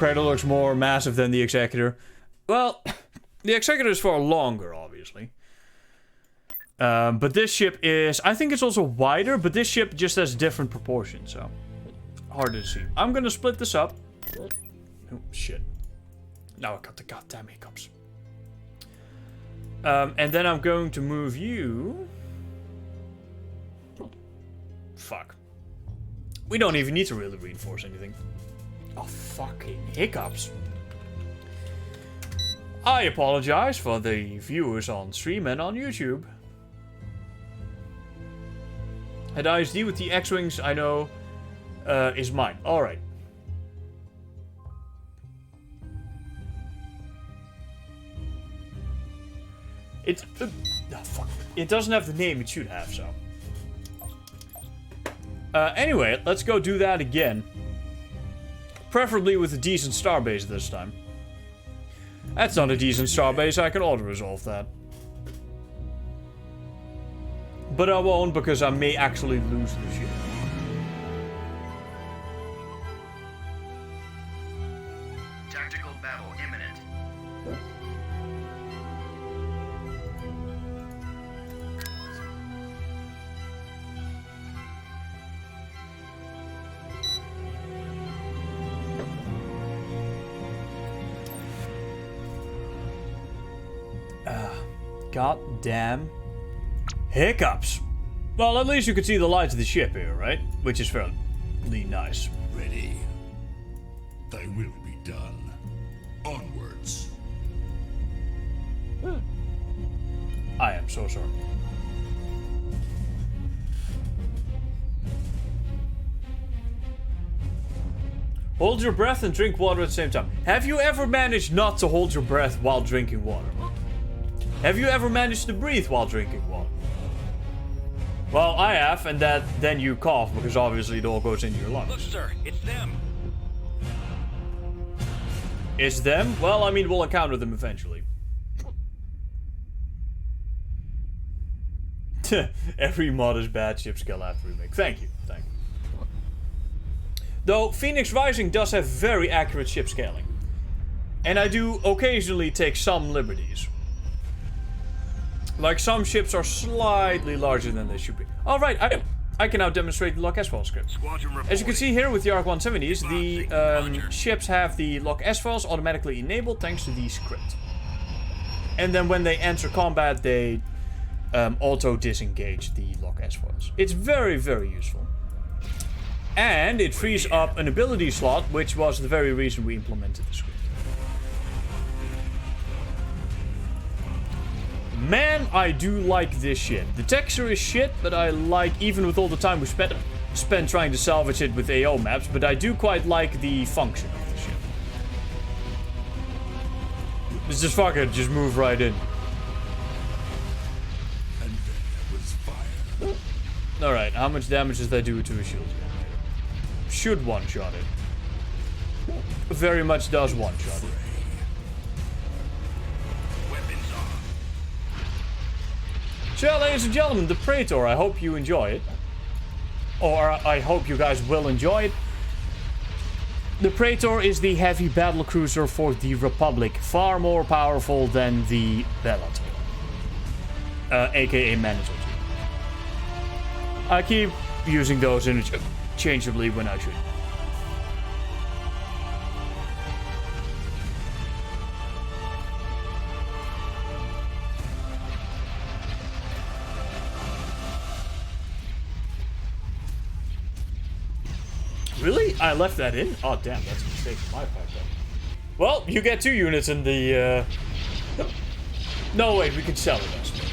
Predator looks more massive than the Executor. Well, the Executor is far longer, obviously. But this ship is... I think it's also wider, but this ship just has different proportions, so... harder to see. I'm gonna split this up. Oh, shit. Now I got the goddamn hiccups. And then I'm going to move you... Fuck. We don't even need to really reinforce anything. Oh, fucking hiccups. I apologize for the viewers on stream and on YouTube. An ISD with the X-Wings, I know, is mine. Alright. It's... oh, fuck. It doesn't have the name it should have, so... anyway, let's go do that again. Preferably with a decent starbase this time. That's not a decent starbase, I can auto-resolve that. But I won't, because I may actually lose the ship. Tactical battle imminent. Goddamn hiccups. Well, at least you can see the lights of the ship here, right? Which is fairly nice. Ready. Thy will be done. Onwards. I am so sorry. Hold your breath and drink water at the same time. Have you ever managed not to hold your breath while drinking water? Have you ever managed to breathe while drinking water? Well, I have, and then you cough, because obviously it all goes into your lungs. Look, sir, it's them. It's them? Well, I mean, we'll encounter them eventually. Every mod is bad, ship scale after remake. Thank you, thank you. Though, Phoenix Rising does have very accurate ship scaling. And I do occasionally take some liberties. Like, some ships are slightly larger than they should be. Alright, I can now demonstrate the Lock S-File script. As you can see here with the ARC 170s, the ships have the Lock S-Files automatically enabled thanks to the script. And then when they enter combat, they auto-disengage the Lock S-Files. It's very, very useful. And it frees up an ability slot, which was the very reason we implemented the script. Man, I do like this shit. The texture is shit, but I like, even with all the time we spent trying to salvage it with AO maps, but I do quite like the function of the ship. Let's just fuck it, just move right in. And then there was fire. Alright, how much damage does that do to a shield generator? Should one-shot it. Very much does one-shot it. So, ladies and gentlemen, the Praetor, I hope you enjoy it. Or, I hope you guys will enjoy it. The Praetor is the heavy battle cruiser for the Republic. Far more powerful than the Bellator. AKA Manager 2. I keep using those interchangeably when I should. Really? I left that in? Oh, damn, that's a mistake on my part, then. Well, you get 2 units in the, No, wait, we can sell it, I suppose.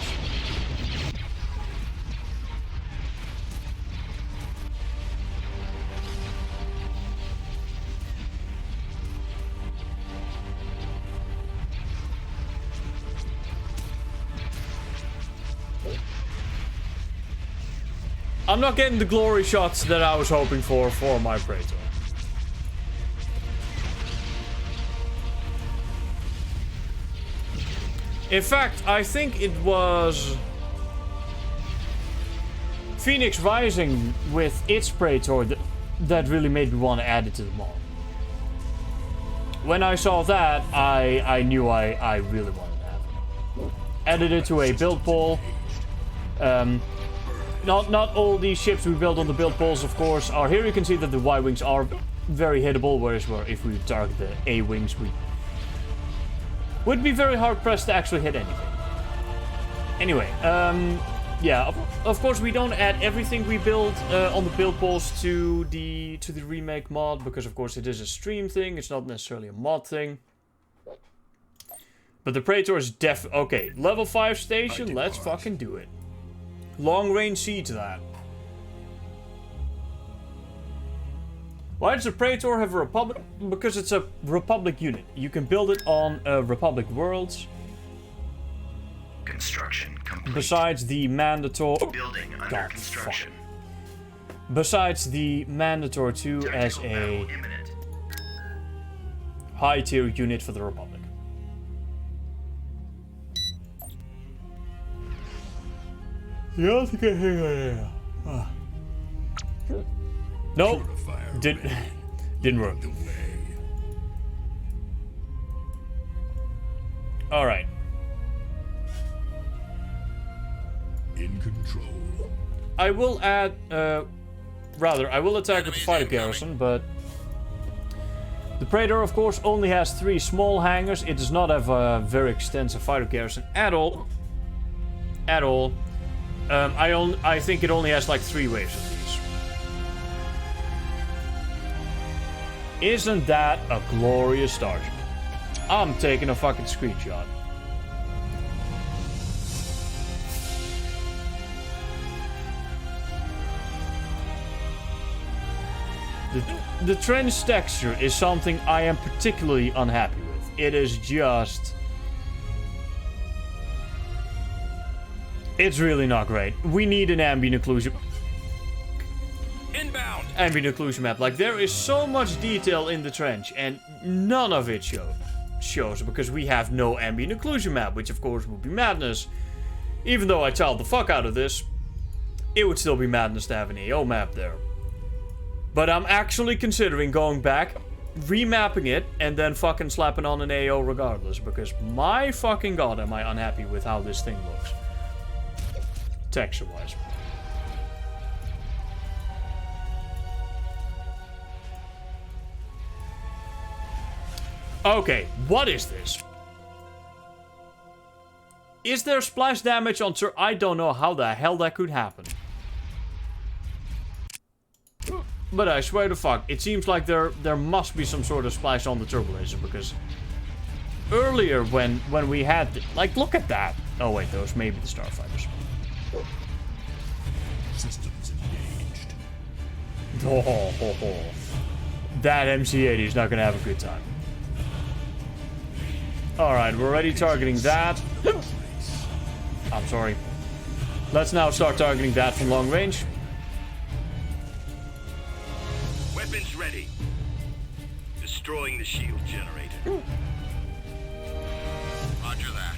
I'm not getting the glory shots that I was hoping for my Praetor. In fact, I think it was Phoenix Rising with its Praetor that really made me want to add it to the mod. when I saw that, I knew I really wanted to have it. Added it to a build pool. Not all these ships we build on the build pools, of course, are here. You can see that the Y-wings are very hittable, whereas if we target the A-wings, we would be very hard-pressed to actually hit anything. Anyway, yeah, of course we don't add everything we build on the build pools to the remake mod, because of course it is a stream thing, it's not necessarily a mod thing. But the Praetor is okay, level 5 station, let's fucking do it. Long range siege that. Why does the Praetor have a Republic? Because it's a Republic unit. You can build it on Republic worlds. Construction complete. Besides the mandatory... Building under construction. Besides the mandatory 2 as a high tier unit for the Republic. Yeah, I think I hear. Nope. Didn't work. Alright. In control. I will add, rather, I will attack with the fighter garrison, but the Praetor, of course, only has 3 small hangars. It does not have a very extensive fighter garrison at all. At all. I think it only has like 3 waves of these. Isn't that a glorious starship? I'm taking a fucking screenshot. The trench texture is something I am particularly unhappy with. It is just... It's really not great. We need an ambient occlusion... Inbound! Ambient occlusion map. Like, there is so much detail in the trench, and none of it shows, because we have no ambient occlusion map, which of course would be madness. Even though I tiled the fuck out of this, it would still be madness to have an AO map there. But I'm actually considering going back, remapping it, and then fucking slapping on an AO regardless. Because my fucking god am I unhappy with how this thing looks. Texture-wise. Okay, what is this? Is there splash damage on I don't know how the hell that could happen. But I swear to fuck, it seems like there must be some sort of splash on the turbo laser, because earlier when we had like, look at that. Oh wait, those may be the starfighters. Systems engaged. Oh. That MC-80 is not gonna have a good time. Alright, we're already targeting that. I'm sorry. Let's now start targeting that from long range. Weapons ready. Destroying the shield generator. Roger that.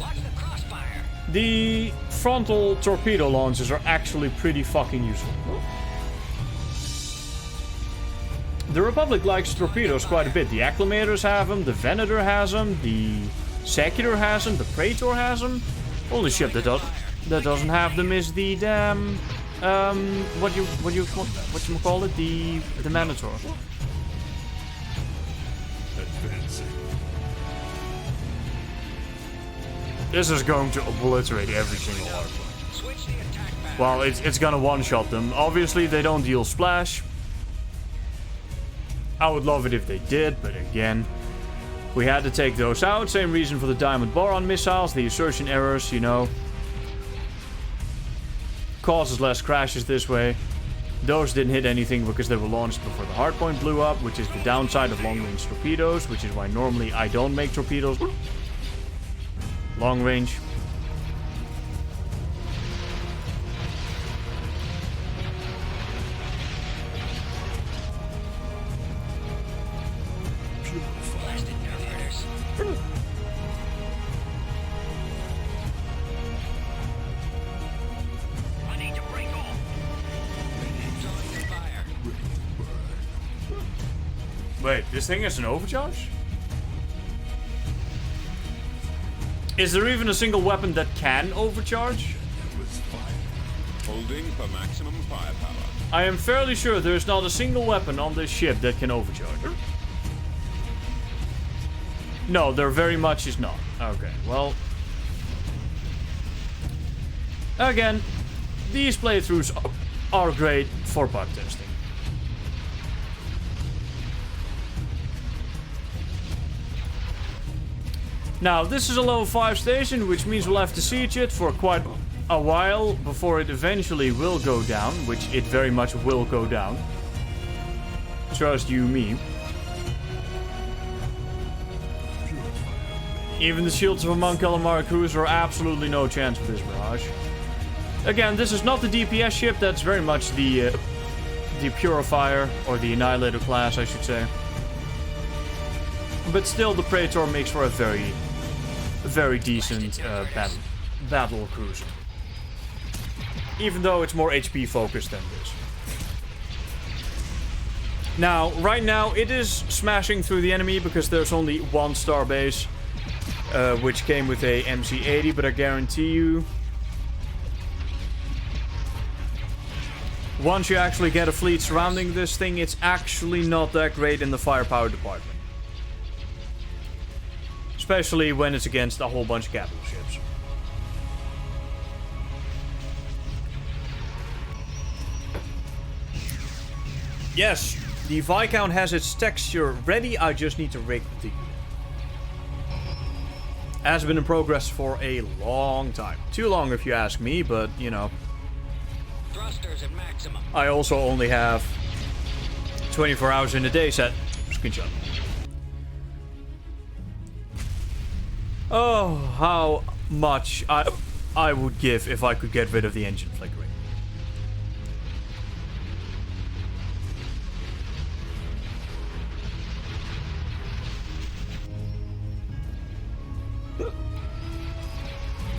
Watch the crossfire. The frontal torpedo launchers are actually pretty fucking useful. The Republic likes torpedoes quite a bit. The Acclimators have them, the Venator has them, the Secutor has them, the Praetor has them. Only ship that doesn't have them is the damn what you call it? The Minotaur. Advancing. This is going to obliterate every single hardpoint. Switch the attack back. Well, it's gonna one-shot them. Obviously, they don't deal splash. I would love it if they did, but again, we had to take those out. Same reason for the Diamond Boron missiles, the assertion errors, you know. Causes less crashes this way. Those didn't hit anything because they were launched before the hardpoint blew up, which is the downside of long-range torpedoes, which is why normally I don't make torpedoes long range. Wait, this thing has an overcharge? Is there even a single weapon that can overcharge? Holding for maximum firepower. I am fairly sure there's not a single weapon on this ship that can overcharge. No, there very much is not. Okay, well. Again, these playthroughs are great for bug testing. Now, this is a level 5 station, which means we'll have to siege it for quite a while before it eventually will go down, which it very much will go down. Trust you me. Even the shields of a Mon Calamari cruiser are absolutely no chance with this barrage. Again, this is not the DPS ship, that's very much the Purifier, or the Annihilator class, I should say. But still, the Praetor makes for a very decent battle cruiser. Even though it's more HP focused than this. Now, right now, it is smashing through the enemy because there's only one starbase, which came with a MC-80, but I guarantee you, once you actually get a fleet surrounding this thing, it's actually not that great in the firepower department. Especially when it's against a whole bunch of capital ships. Yes, the Viscount has its texture ready, I just need to rig the unit. Has been in progress for a long time. Too long if you ask me, but you know. Thrusters at maximum. I also only have 24 hours in a day set. Screenshot. Oh, how much I would give if I could get rid of the engine flickering.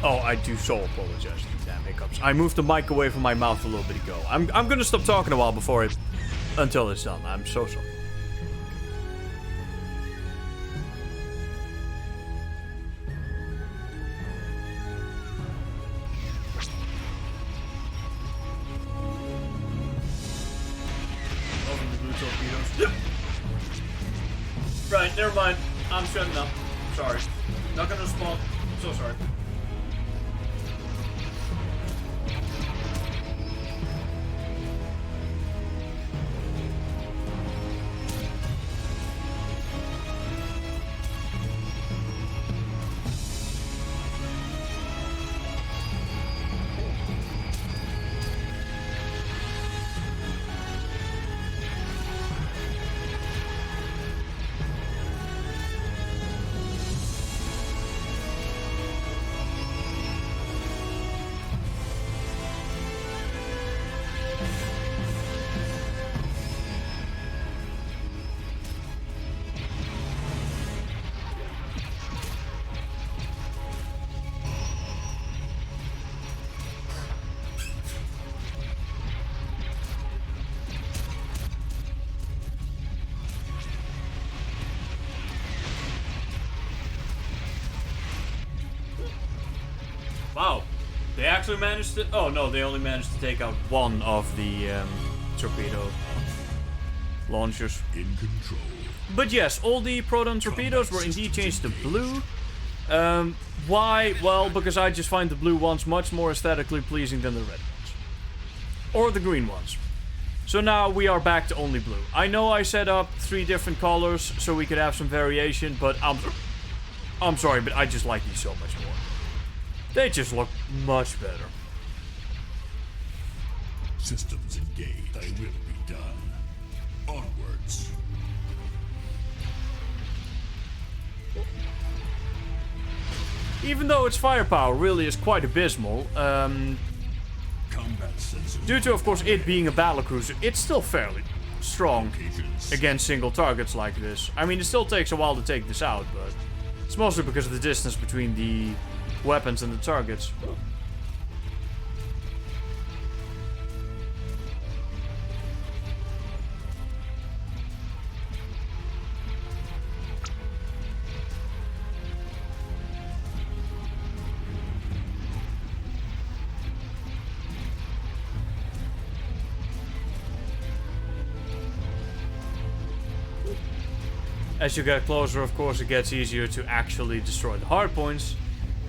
Oh, I do so apologize for the damn hiccups. I moved the mic away from my mouth a little bit ago. I'm gonna stop talking a while before it... until it's done. I'm so sorry. Right, never mind. I'm shutting up. Sorry. Not gonna respond. So sorry. Wow. They actually managed to... Oh, no, they only managed to take out one of the torpedo launchers. In control. But yes, all the proton torpedoes were indeed changed to blue. Why? Well, because I just find the blue ones much more aesthetically pleasing than the red ones. Or the green ones. So now we are back to only blue. I know I set up 3 different colors so we could have some variation, but I'm sorry, but I just like these so much more. They just look much better. Systems engaged. Thy will be done. Onwards. Even though its firepower really is quite abysmal, Combat sensors. due to, of course, it being a battlecruiser, it's still fairly strong against single targets like this. I mean, it still takes a while to take this out, but it's mostly because of the distance between the weapons and the targets. As you get closer, of course, it gets easier to actually destroy the hardpoints.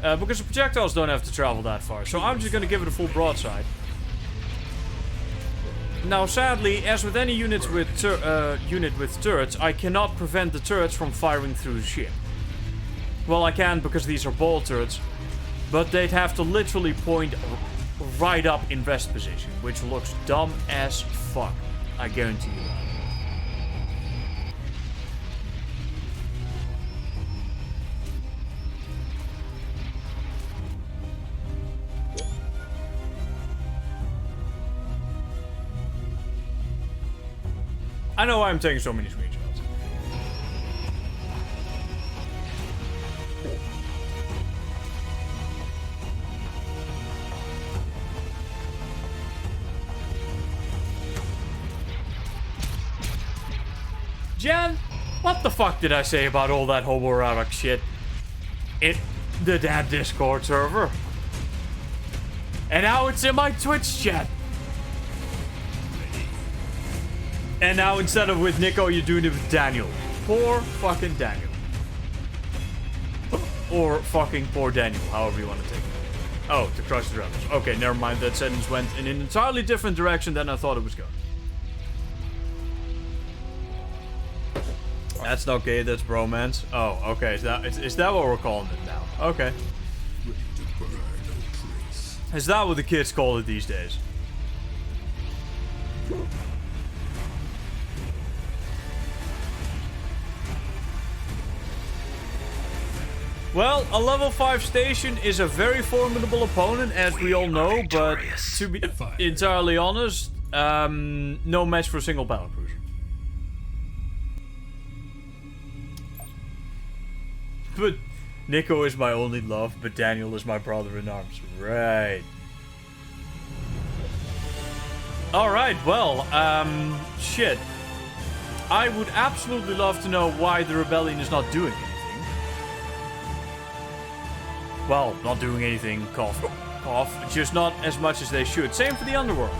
Because the projectiles don't have to travel that far. So I'm just gonna give it a full broadside. Now, sadly, as with any unit with turrets, I cannot prevent the turrets from firing through the ship. Well, I can because these are ball turrets, but they'd have to literally point right up in rest position, which looks dumb as fuck. I guarantee you that. I know why I'm taking so many screenshots. Jen, what the fuck did I say about all that homoerotic shit? The damn Discord server. And now it's in my Twitch chat. And now instead of with Nico, you're doing it with Daniel. Poor fucking Daniel. Or fucking poor Daniel, however you want to take it. Oh, to crush the rebels. Okay, never mind. That sentence went in an entirely different direction than I thought it was going. That's not gay, that's bromance. Oh, okay. Is that what we're calling it now? Okay. Is that what the kids call it these days? Well, a level 5 station is a very formidable opponent, as we all know, but to be entirely honest, no match for a single battle cruiser. But Nico is my only love, but Daniel is my brother in arms. Right. Alright, well, shit. I would absolutely love to know why the rebellion is not doing anything. Well, not doing anything, cough, cough, just not as much as they should. Same for the underworld.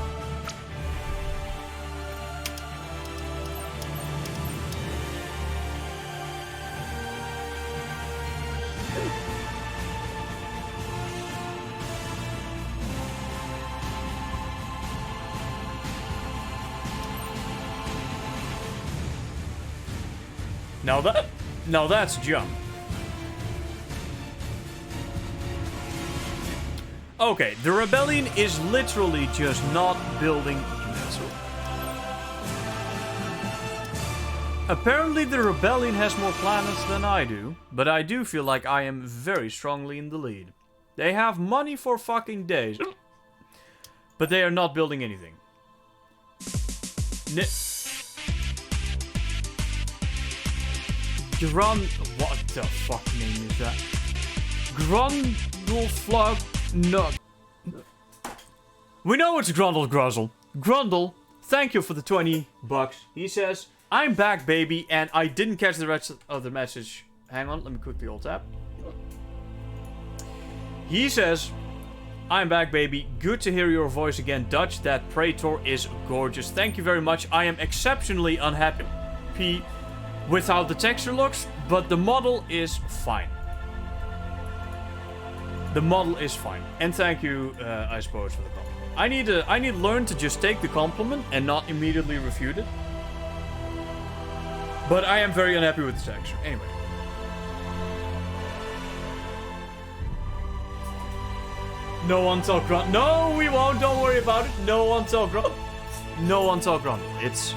Now that's jump. Okay, the rebellion is literally just not building units. Apparently the rebellion has more planets than I do, but I do feel like I am very strongly in the lead. They have money for fucking days, but they are not building anything. What the fuck name is that? Grundleflug. No. We know it's Grundle Gruzzle. Grundle, thank you for the 20 bucks. He says, I'm back, baby, and I didn't catch the rest of the message. Hang on, let me quickly alt tab. He says, I'm back, baby. Good to hear your voice again, Dutch. That Praetor is gorgeous. Thank you very much. I am exceptionally unhappy with how the texture looks, but the model is fine. The model is fine. And thank you, I suppose, for the compliment. I need to learn to just take the compliment and not immediately refute it. But I am very unhappy with the texture. Anyway. No one tell Grunt. No, we won't. Don't worry about it. No one tell Grunt. No one tell Grunt. It's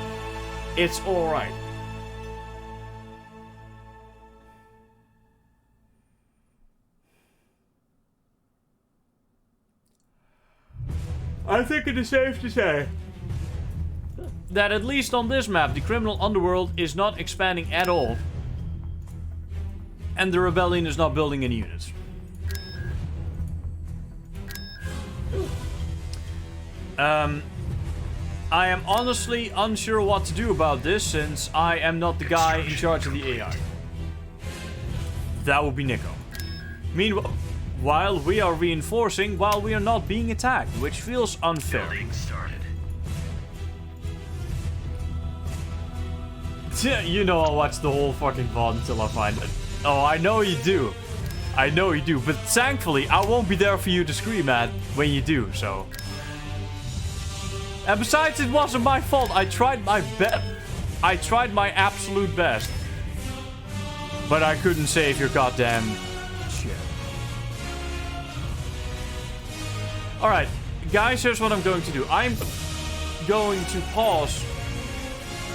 alright. I think it is safe to say that at least on this map, the criminal underworld is not expanding at all. And the rebellion is not building any units. I am honestly unsure what to do about this, since I am not the guy in charge of the AI. That would be Nico. Meanwhile, while we are reinforcing, while we are not being attacked, which feels unfair. Building started. You know I'll watch the whole fucking VOD until I find it. Oh, I know you do. I know you do. But thankfully, I won't be there for you to scream at when you do, so... And besides, it wasn't my fault. I tried my best. I tried my absolute best. But I couldn't save your goddamn shit. Alright, guys, here's what I'm going to do. I'm going to pause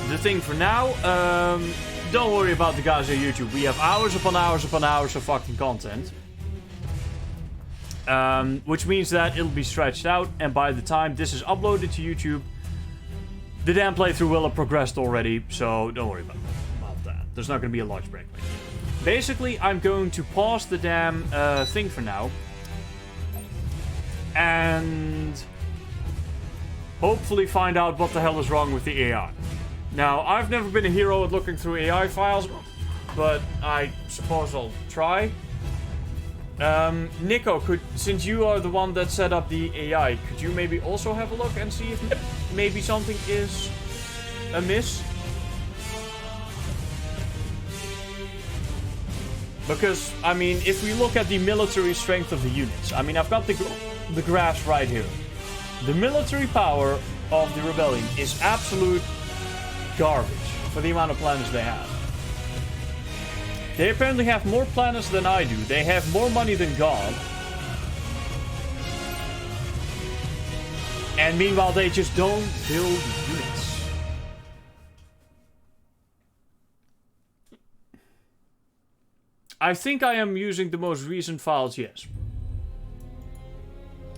the thing for now. Don't worry about the guys on YouTube. We have hours upon hours upon hours of fucking content. Which means that it'll be stretched out, and by the time this is uploaded to YouTube, the damn playthrough will have progressed already, so don't worry about that. There's not going to be a large break. Basically, I'm going to pause the damn thing for now, and hopefully find out what the hell is wrong with the AI. Now, I've never been a hero at looking through AI files, but I suppose I'll try. Nico, since you are the one that set up the AI, could you maybe also have a look and see if maybe something is amiss? Because, I mean, if we look at the military strength of the units, I mean, I've got the graphs right here. The military power of the rebellion is absolute garbage for the amount of planets they have. They apparently have more planets than I do. They have more money than God. And meanwhile, they just don't build units. I think I am using the most recent files, yes.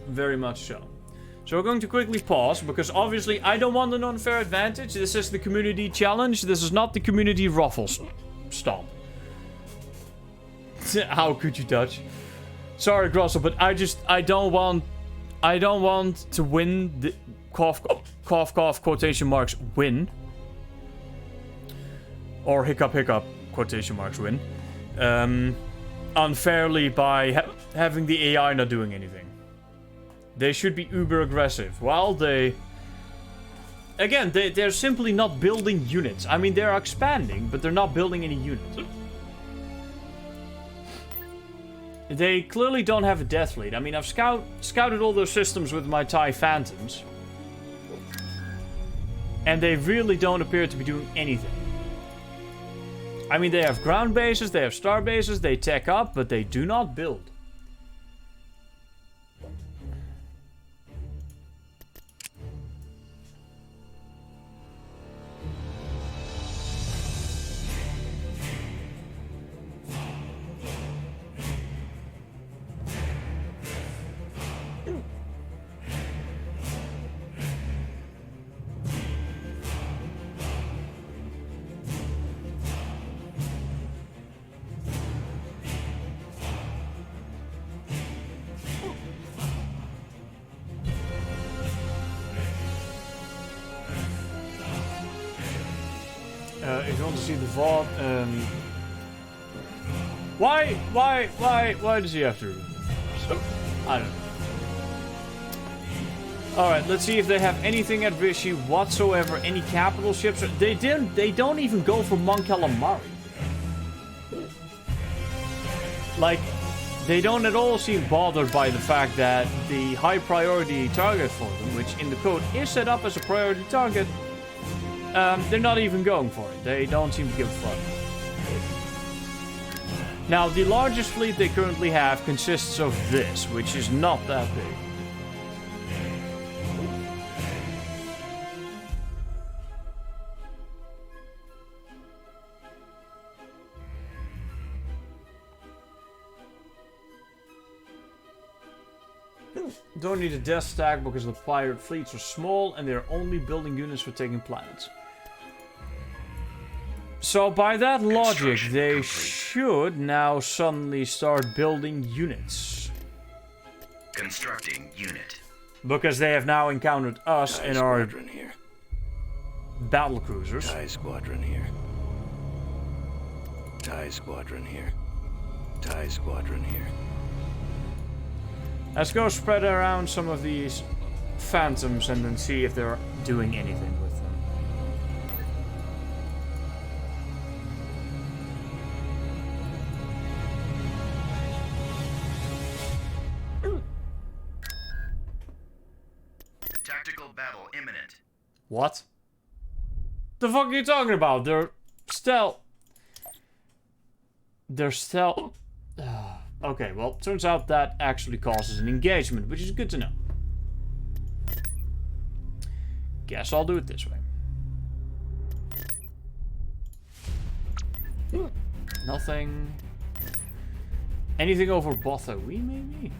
Very much so. So we're going to quickly pause, because obviously I don't want an unfair advantage. This is the community challenge. This is not the community ruffles stomp. How could you touch? Sorry, Grosso, but I don't want to win the cough quotation marks win. Or hiccup quotation marks win. Unfairly by having the AI not doing anything. They should be uber aggressive. Well, they're simply not building units. I mean, they're expanding, but they're not building any units. They clearly don't have a death lead. I mean, I've scouted all those systems with my TIE Phantoms. And they really don't appear to be doing anything. I mean, they have ground bases, they have star bases, they tech up, but they do not build. If you want to see the VOD, why does he have to? So, I don't know. Alright, let's see if they have anything at Vichy whatsoever, any capital ships. They don't even go for Mon Calamari. Like, they don't at all seem bothered by the fact that the high priority target for them, which in the code is set up as a priority target, they're not even going for it. They don't seem to give a fuck. Now, the largest fleet they currently have consists of this, which is not that big. Don't need a death stack because the pirate fleets are small and they're only building units for taking planets. So by that logic, they should now suddenly start building units. Constructing unit. Because they have now encountered us in our here. battle cruisers. TIE squadron here. TIE squadron here. TIE squadron here. Let's go spread around some of these phantoms and then see if they're doing anything with them. Tactical battle imminent. What? The fuck are you talking about? They're stealth. They're stealth. Okay, well, turns out that actually causes an engagement, which is good to know. Guess I'll do it this way. Nothing. Anything over Botha? We maybe?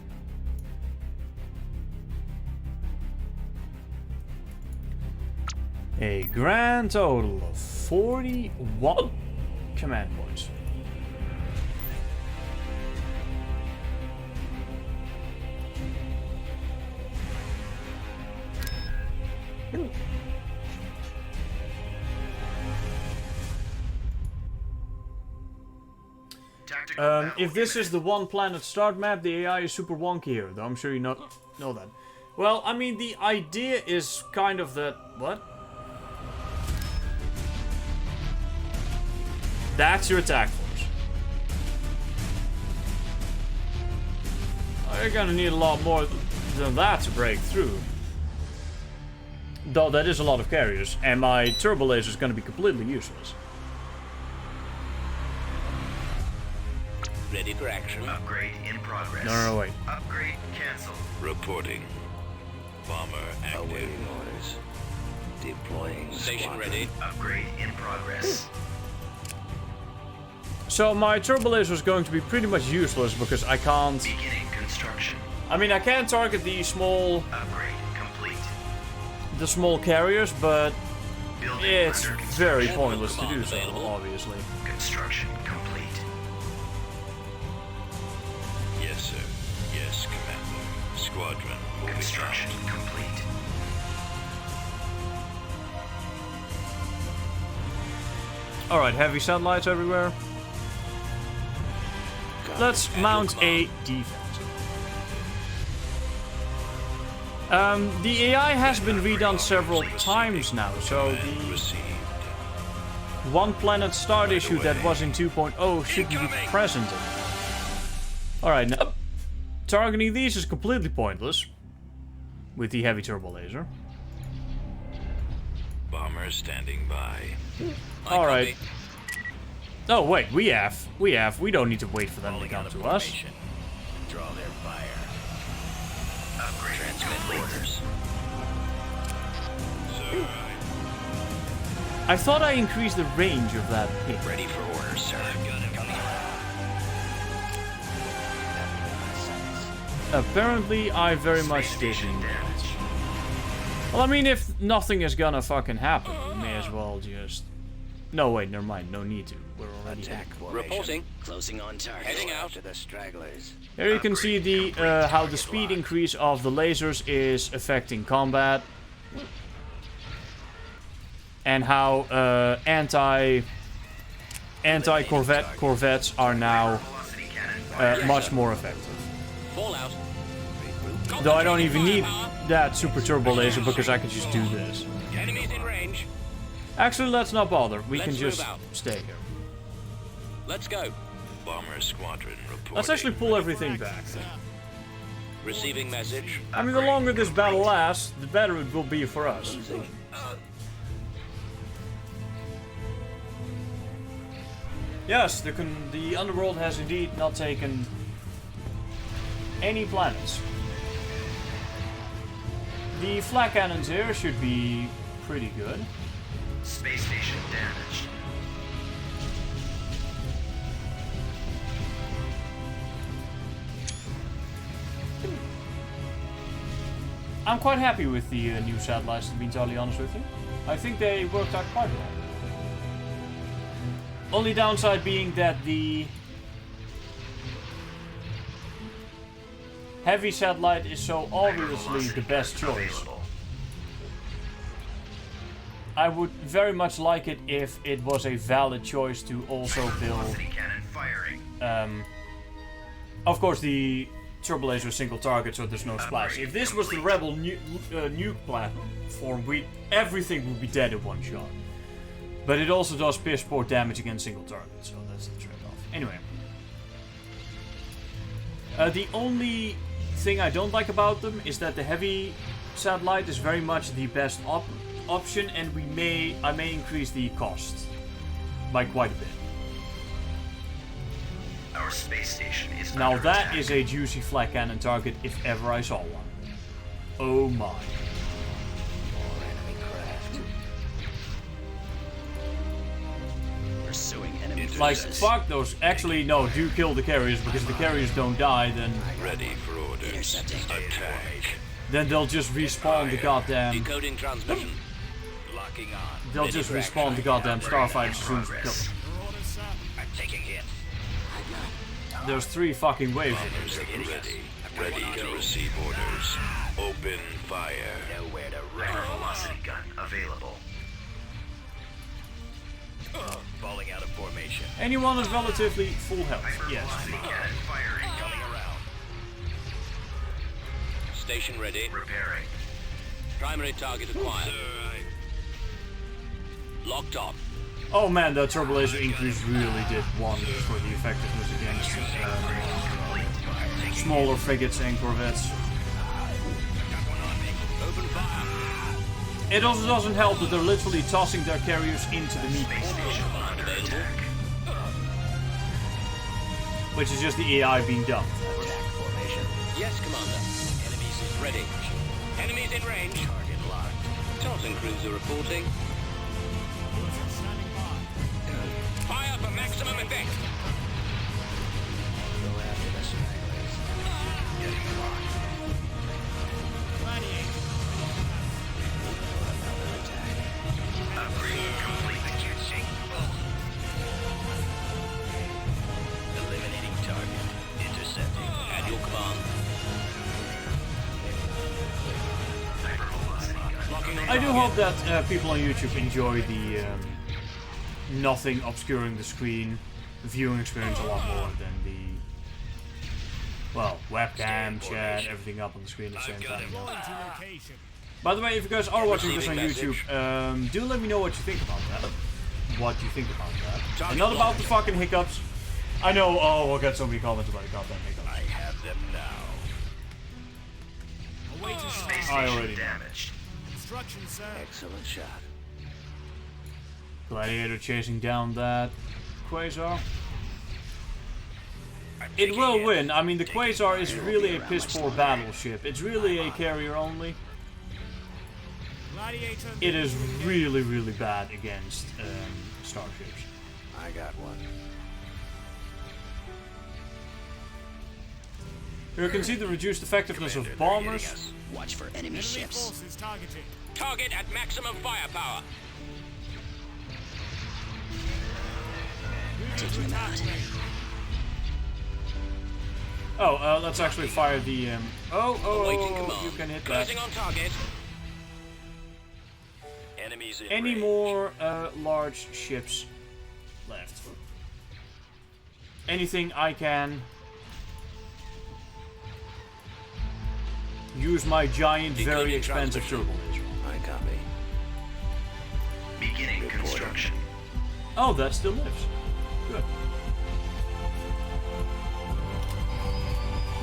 A grand total of 41 command points. If this is the one planet start map, the AI is super wonky here, though I'm sure you know that. Well, I mean, the idea is kind of that... What? That's your attack force. Oh, you're gonna need a lot more than that to break through. Though that is a lot of carriers, and my turbo laser is gonna be completely useless. Ready for action. Upgrade in progress. No, wait. Upgrade cancelled. Reporting. Bomber active. Awaiting orders. Deploying station squadron. Ready. Upgrade in progress. So my turbo laser is going to be pretty much useless because I can't... Beginning construction. I mean, I can target the small... Upgrade complete. The small carriers, but... Building It's under very construction. pointless to do so, obviously. Construction complete. Yes, sir. Yes, Commander. Squadron moving Construction out. complete. Alright, heavy satellites everywhere. Let's mount a defense. The AI has been redone several times now, so the Received. one planet start issue that was in 2.0 shouldn't be present in it. Alright, now targeting these is completely pointless with the heavy turbo laser. Bomber standing by. Alright. Oh wait, we don't need to wait for them to come to us. Draw their fire. Upgrade Transmit complete. orders. Sir, I thought I increased the range of that hit. ready for orders, sir. Apparently, I very much did. Station damage. Well, I mean, if nothing is gonna fucking happen, we may as well just... No, wait, never mind. No need to. We're already Attack ahead. formation. Reporting. Closing on target. Heading out to the stragglers. Here you can see the how the speed increase of the lasers is affecting combat. And how anti-corvettes are now Velocity cannon fire. much more effective. Fallout. Though I don't even need that super turbo laser because I can just do this. Enemies in range. Actually, let's not bother. We can Let's just move out. stay here. Let's go. Bomber squadron reporting. Let's actually pull everything back. Receiving message. I mean, the longer this battle lasts, the better it will be for us. Yes, the underworld has indeed not taken any planets. The flak cannons here should be pretty good. Space station damaged. I'm quite happy with the new satellites, to be entirely honest with you. I think they worked out quite well. Only downside being that the heavy satellite is so obviously the best choice. Available. I would very much like it if it was a valid choice to also build, Velocity cannon firing. of course, the turbo laser single target, so there's no splash. If this was the Rebel nuke platform, everything would be dead in one shot. But it also does piss poor damage against single targets, so that's the trade-off. Anyway. The only thing I don't like about them is that the heavy satellite is very much the best option, and I may increase the cost by quite a bit. Our space station is Now under that attack. is a juicy flat cannon target if ever I saw one. Oh my. More enemy craft. Pursuing enemy Like, forces. fuck those. Actually, no, do kill the carriers, because if the carriers don't die, Ready for orders. Intercepting. Attack. then they'll just respawn the goddamn. Decoding transmission. Locking on. They'll just respawn the goddamn starfighters as soon as we kill them. I'm taking hit. There's 3 fucking waves in this. Ready. Ready to receive orders. Open fire. Nowhere to Hyper run. velocity gun available. Falling out of formation. Anyone is relatively full health. Hyper Yes. velocity cannon firing. Coming around. Station ready. Repairing. Primary target acquired. Locked on. Oh man, that turbo laser increase really did wonders for the effectiveness against smaller frigates and corvettes. Open fire. It also doesn't help that they're literally tossing their carriers into the meat, Command available. which is just the AI being dumped. Attack formation. Yes, Commander. Enemies is ready. Enemies in range. Target locked. Tartan cruiser reporting. Fire for maximum effect. Go after the stragglers. Getting locked. Another attack. Upgrade complete. I can't see. Eliminating target. Intercepting. At your command. Hyper velocity gun. Locking on I do target. hope that people on YouTube enjoy the nothing obscuring the screen viewing experience a lot more than the, well, webcam, chat, everything up on the screen at the same time. By the way, if you guys are watching this on Receiving YouTube, do let me know what you think about that. What you think about that. Target And not about locked. the fucking hiccups. I know, oh, we'll get so many comments about the goddamn hiccups. I have them now. Space I already station know. damaged. Excellent shot. Gladiator chasing down that Quasar. It will win. I mean, the Quasar is really a piss poor battleship. It's really a carrier only. It is really, really bad against starships. I got one. You can see the reduced effectiveness of bombers. Watch for enemy ships. Target at maximum firepower. Taking them out. Oh, let's actually fire the. Awaiting Oh, command. you can hit that. Closing on target. Enemies in Any range. more large ships left? Anything I can use my giant, very Decoding expensive turbo transmission. laser. I copy. Beginning Reporting. construction. Oh, that still lives. Good.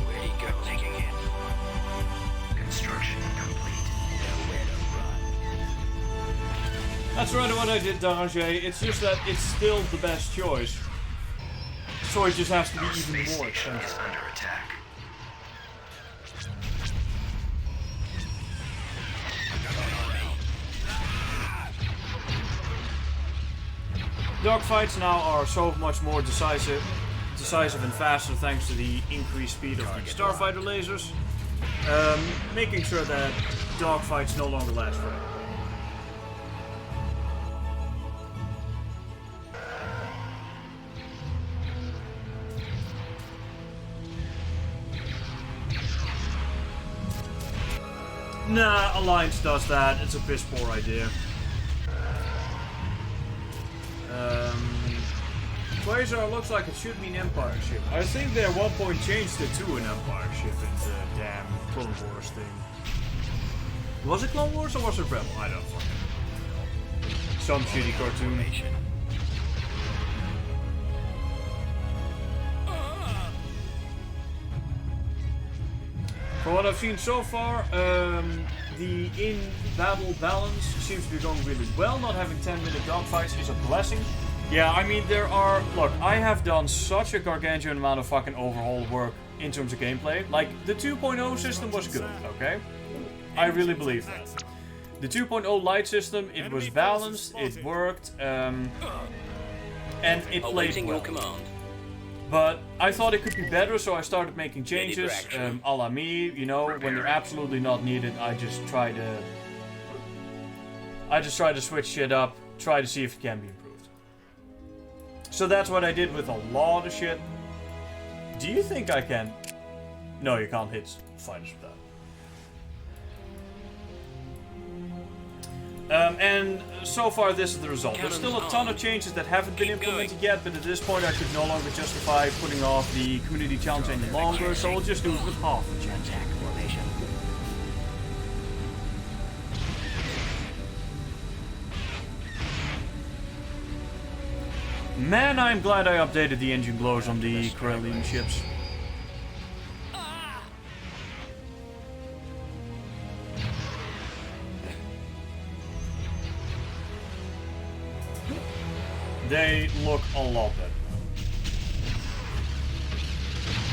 Where'd he go? Taking it. Construction complete. Nowhere to run. That's right what I did, Daranger. It's just that it's still the best choice. So it just has to be Our even space more station is expensive. under attack. Dogfights now are so much more decisive and faster thanks to the increased speed of the starfighter lasers, making sure that dogfights no longer last forever. Nah, Alliance does that. It's a piss poor idea. Quasar looks like it should be an Empire ship. I think they at one point changed it to an Empire ship in the damn Clone Wars thing. Was it Clone Wars or was it Rebel? I don't fucking know. Some shitty cartoon. Formation. From what I've seen so far, the in-battle balance seems to be going really well. Not having 10-minute dogfights is a blessing. Yeah, I mean, there are... Look, I have done such a gargantuan amount of fucking overhaul work in terms of gameplay. Like, the 2.0 system was good, okay? I really believe that. The 2.0 light system, it was balanced, it worked, and it played well. Your command. But I thought it could be better, so I started making changes, a la me, you know, when they're absolutely not needed, I just try to switch shit up, try to see if it can be improved. So that's what I did with a lot of shit. Do you think I can? No, you can't hit fighters with that. And so far this is the result. There's still a ton of changes that haven't been implemented yet, but at this point I could no longer justify putting off the community challenge any longer, so I'll just do it with half the changes. Attack formation. Man, I'm glad I updated the engine glows on the Corellian ships. They look a lot better.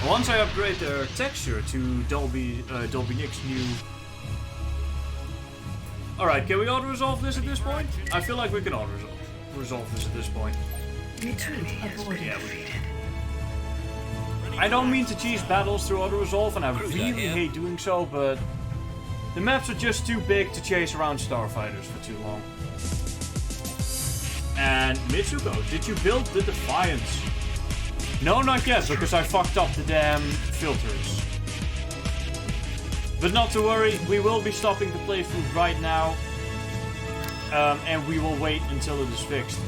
Once I upgrade their texture to Dolby Nick's new... Alright, can we auto-resolve this at this point? I feel like we can auto-resolve this at this point. Yeah, I don't mean to cheese battles through auto-resolve, and I really hate doing so, but... The maps are just too big to chase around starfighters for too long. And Mitsuko, did you build the Defiance? No, not yet, because I fucked up the damn filters. But not to worry, we will be stopping the playthrough right now. And we will wait until it is fixed.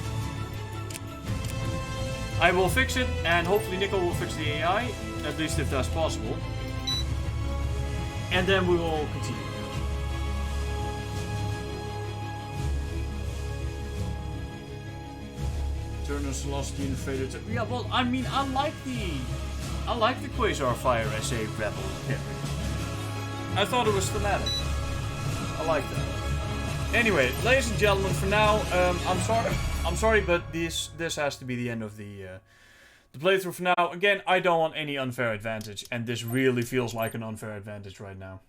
I will fix it, and hopefully Nico will fix the AI, at least if that's possible. And then we will continue. Turner's Velocity Invader. Yeah, well, I mean, I like the Quasar Fire as a rebel carrier. I thought it was thematic. I like that. Anyway, ladies and gentlemen, for now, I'm sorry, but this has to be the end of the playthrough for now. Again, I don't want any unfair advantage, and this really feels like an unfair advantage right now.